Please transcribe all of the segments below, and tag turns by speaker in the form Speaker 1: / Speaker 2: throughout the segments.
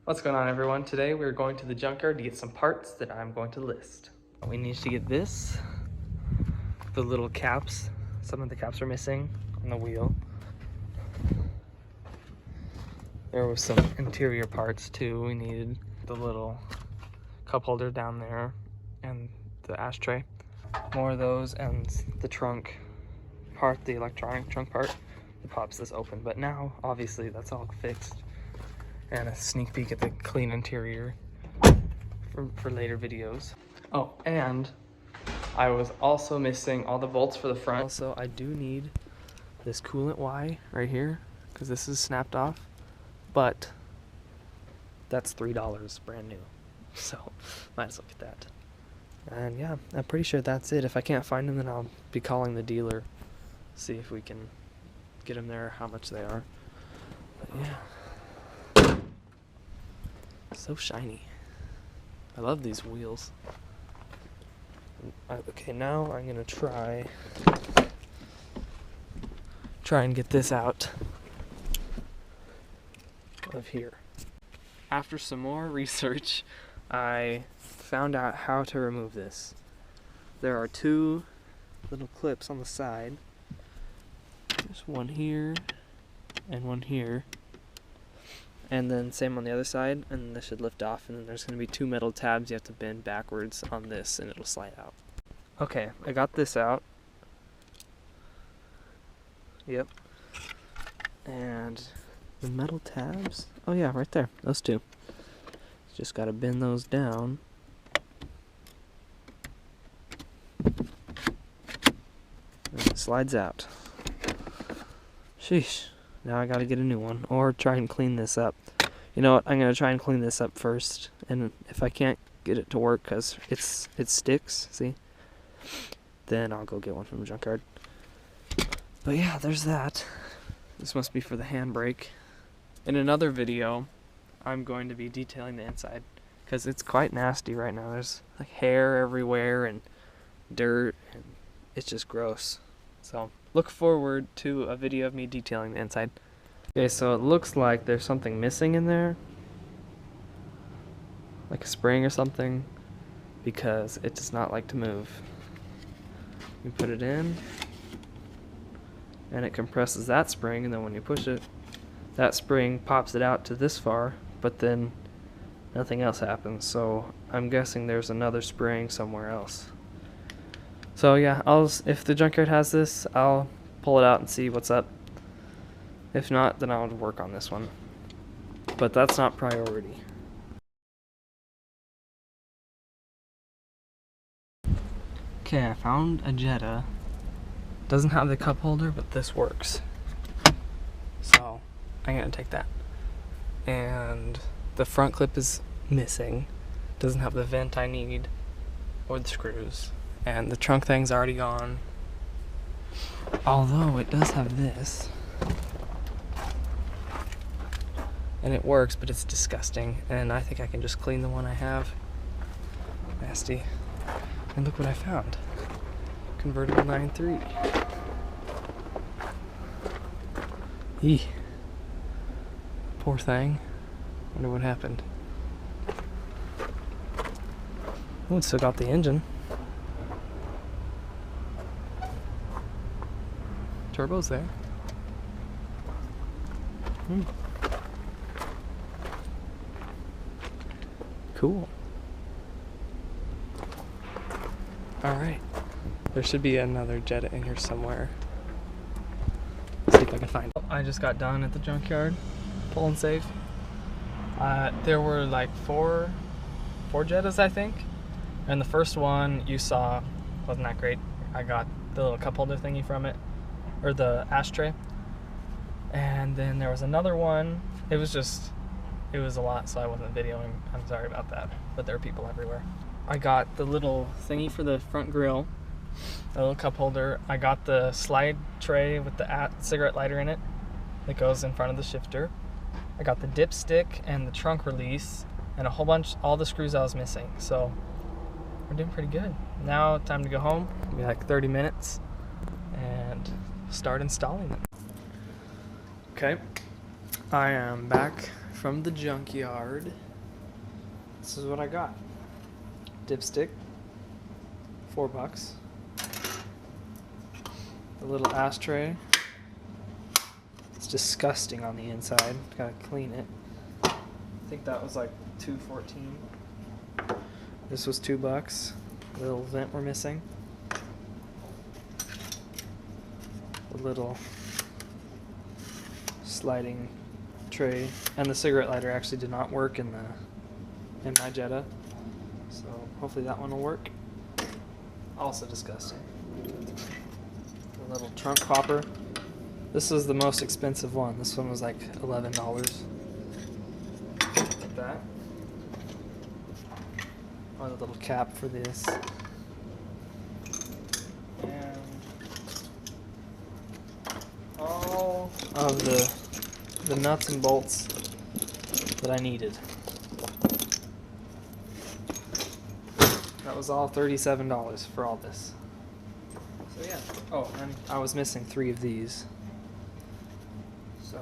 Speaker 1: What's going on, everyone? Today we're going to the junkyard to get some parts that I'm going to list. We need to get this, the little caps. Some of the caps are missing on the wheel. There was some interior parts too. We needed the little cup holder down there and the ashtray. More of those, and the trunk part, the electronic trunk part that pops this open. But now, obviously, that's all fixed. And a sneak peek at the clean interior for later videos. Oh, and I was also missing all the bolts for the front. Also, I do need this coolant Y right here, because this is snapped off, but that's $3 brand new. So, might as well get that. And yeah, I'm pretty sure that's it. If I can't find them, then I'll be calling the dealer, see if we can get them there, how much they are. But yeah. So shiny. I love these wheels. Okay, now I'm gonna try and get this out of here. After some more research, I found out how to remove this. There are two little clips on the side. There's one here and one here. And then same on the other side, and this should lift off, and then there's going to be two metal tabs you have to bend backwards on this and it'll slide out. Okay, I got this out. Yep. And the metal tabs, oh yeah, right there, those two. Just got to bend those down. And it slides out. Sheesh. Now I gotta get a new one, or try and clean this up. You know what, I'm gonna try and clean this up first, and if I can't get it to work because it sticks, see, then I'll go get one from the junkyard. But yeah, there's that. This must be for the handbrake. In another video, I'm going to be detailing the inside, because it's quite nasty right now. There's like hair everywhere and dirt, and it's just gross. So look forward to a video of me detailing the inside. Okay, so it looks like there's something missing in there, like a spring or something, because it does not like to move. You put it in, and it compresses that spring, and then when you push it, that spring pops it out to this far, but then nothing else happens. So I'm guessing there's another spring somewhere else. So yeah, if the junkyard has this, I'll pull it out and see what's up. If not, then I'll work on this one. But that's not priority. Okay, I found a Jetta. Doesn't have the cup holder, but this works. So I'm gonna take that. And the front clip is missing. Doesn't have the vent I need or the screws. And the trunk thing's already gone. Although it does have this. And it works, but it's disgusting. And I think I can just clean the one I have. Nasty. And look what I found. Convertible 9.3. Eeh. Poor thing. Wonder what happened. Oh, it's still got the engine. Turbo's there. Cool. Alright. There should be another Jetta in here somewhere. Let's see if I can find it. I just got done at the junkyard, pulling safe. There were like four Jettas, I think. And the first one you saw wasn't that great. I got the little cup holder thingy from it, or the ashtray. And then there was another one. It was a lot, so I wasn't videoing. I'm sorry about that, but there are people everywhere. I got the little thingy for the front grill, a little cup holder. I got the slide tray with the cigarette lighter in it that goes in front of the shifter. I got the dipstick and the trunk release, and a whole bunch, all the screws I was missing. So we're doing pretty good. Now time to go home. It'll be like 30 minutes and start installing them. Okay, I am back from the junkyard. This is what I got. Dipstick, $4. The little ashtray. It's disgusting on the inside. Gotta clean it. I think that was like $2.14. This was $2. Little vent we're missing. The little sliding tray, and the cigarette lighter actually did not work in my Jetta, so hopefully that one will work. Also disgusting. The little trunk popper. This is the most expensive one. This one was like $11. Like that. Oh, the little cap for this. And all of the nuts and bolts that I needed. That was all $37 for all this. So yeah. Oh, and I was missing 3 of these. So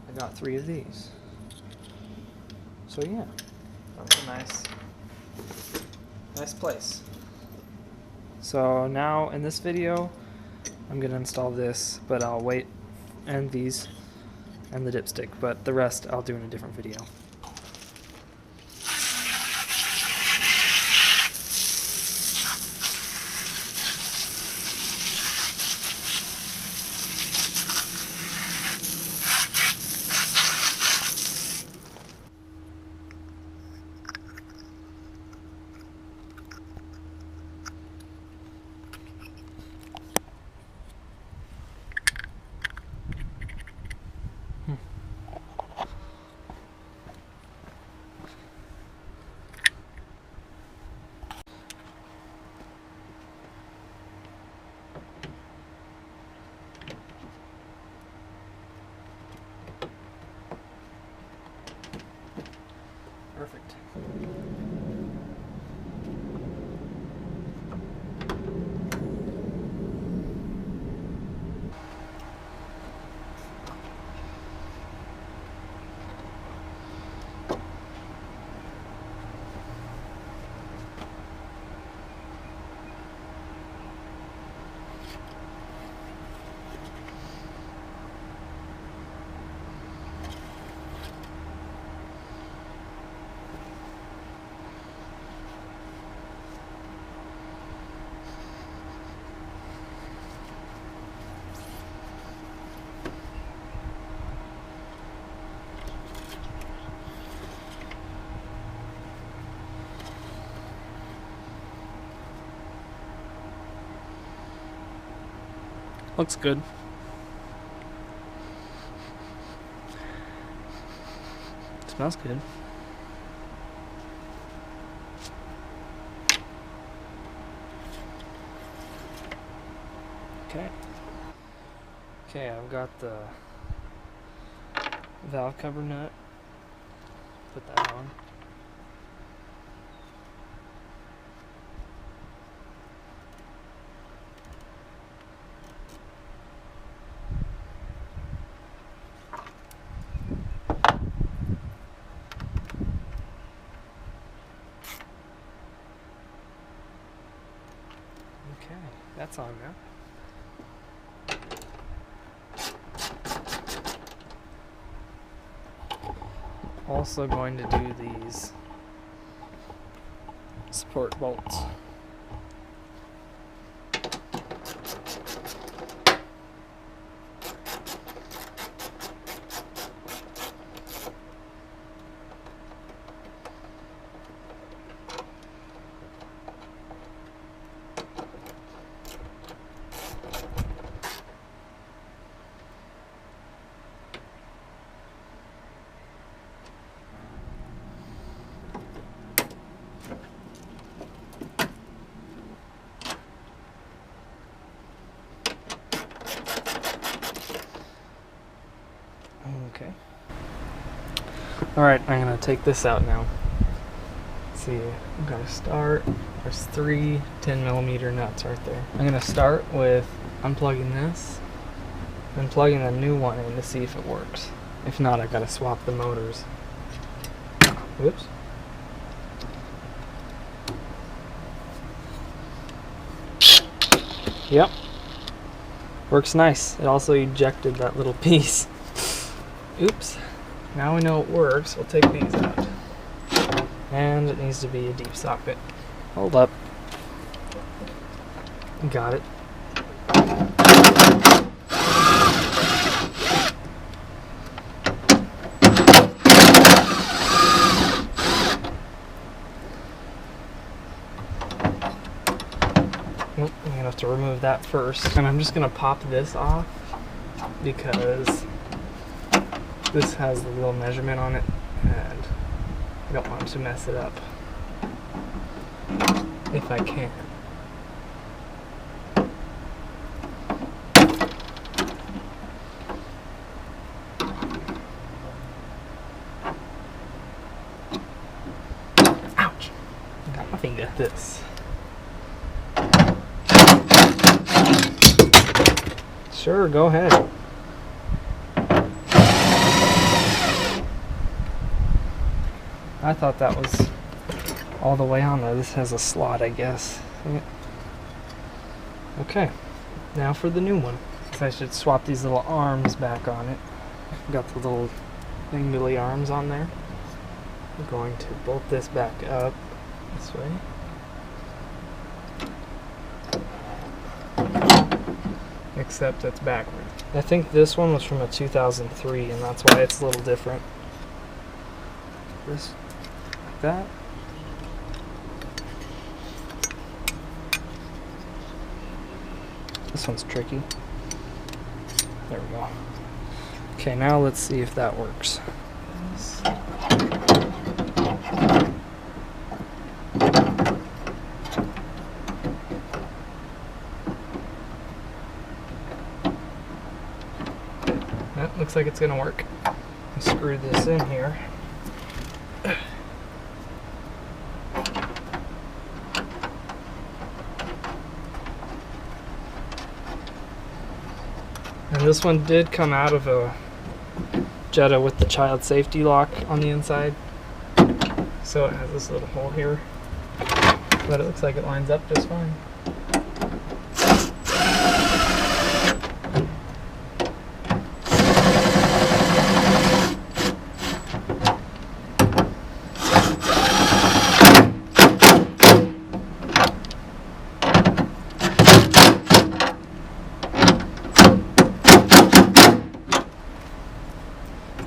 Speaker 1: I got 3 of these. So yeah, that was a nice place. So now in this video, I'm gonna install this, but I'll wait, and these, and the dipstick, but the rest I'll do in a different video. Perfect. Looks good. Smells good. Okay, I've got the valve cover nut. Put that on. Okay, that's on now. Also going to do these support bolts. Okay. Alright, I'm gonna take this out now. Let's see, I'm gonna start. There's 3 10mm nuts right there. I'm gonna start with unplugging this and plugging a new one in to see if it works. If not, I gotta swap the motors. Whoops. Yep. Works nice. It also ejected that little piece. Oops. Now we know it works. We'll take these out. And it needs to be a deep socket. Hold up. Got it. Nope, I'm gonna have to remove that first. And I'm just gonna pop this off because this has the little measurement on it and I don't want to mess it up if I can. Ouch! I got my finger at this. Sure, go ahead. I thought that was all the way on there. This has a slot, I guess. Okay, now for the new one. So I should swap these little arms back on it. Got the little dangly arms on there. I'm going to bolt this back up this way. Except it's backwards. I think this one was from a 2003 and that's why it's a little different. This, like that. This one's tricky. There we go. Okay, now let's see if that works. That looks like it's gonna work. I'll screw this in here. And this one did come out of a Jetta with the child safety lock on the inside. So it has this little hole here. But it looks like it lines up just fine.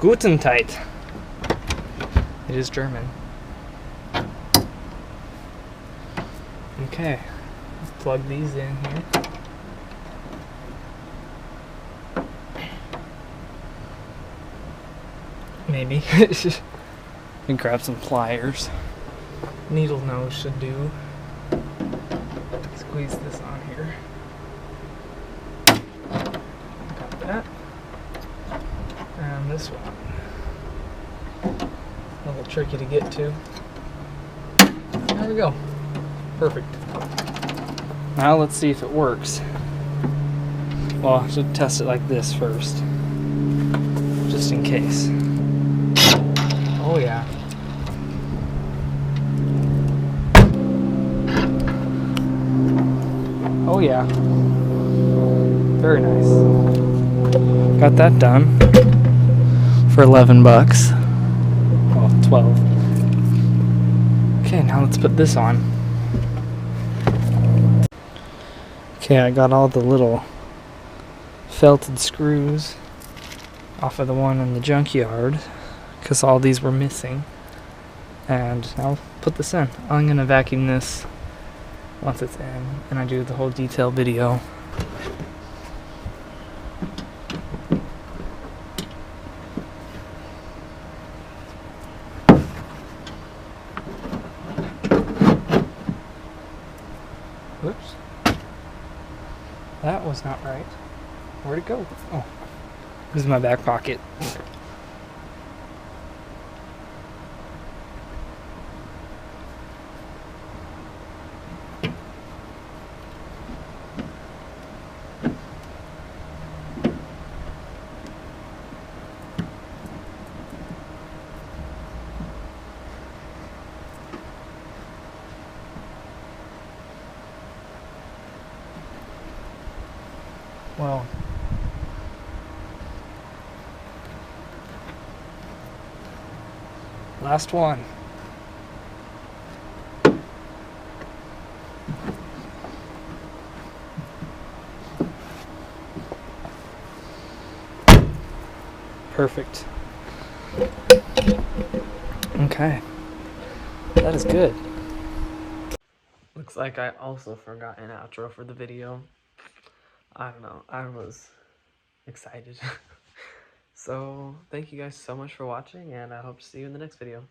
Speaker 1: Guten Tag. It is German. Okay, let's plug these in here. Maybe. And grab some pliers. Needle nose should do. Squeeze this on here. Got that. And this one. A little tricky to get to. There we go. Perfect. Now let's see if it works. Well, I should test it like this first. Just in case. Oh yeah. Oh yeah. Very nice. Got that done for 11 bucks. Well, 12. Okay, now let's put this on. Okay, I got all the little felted screws off of the one in the junkyard because all these were missing. And I'll put this in. I'm gonna vacuum this once it's in and I do the whole detail video. Whoops. That was not right. Where'd it go? Oh, this is my back pocket. Well, last one. Perfect. Okay. That is good. Looks like I also forgot an outro for the video. I don't know. I was excited. So, thank you guys so much for watching, and I hope to see you in the next video.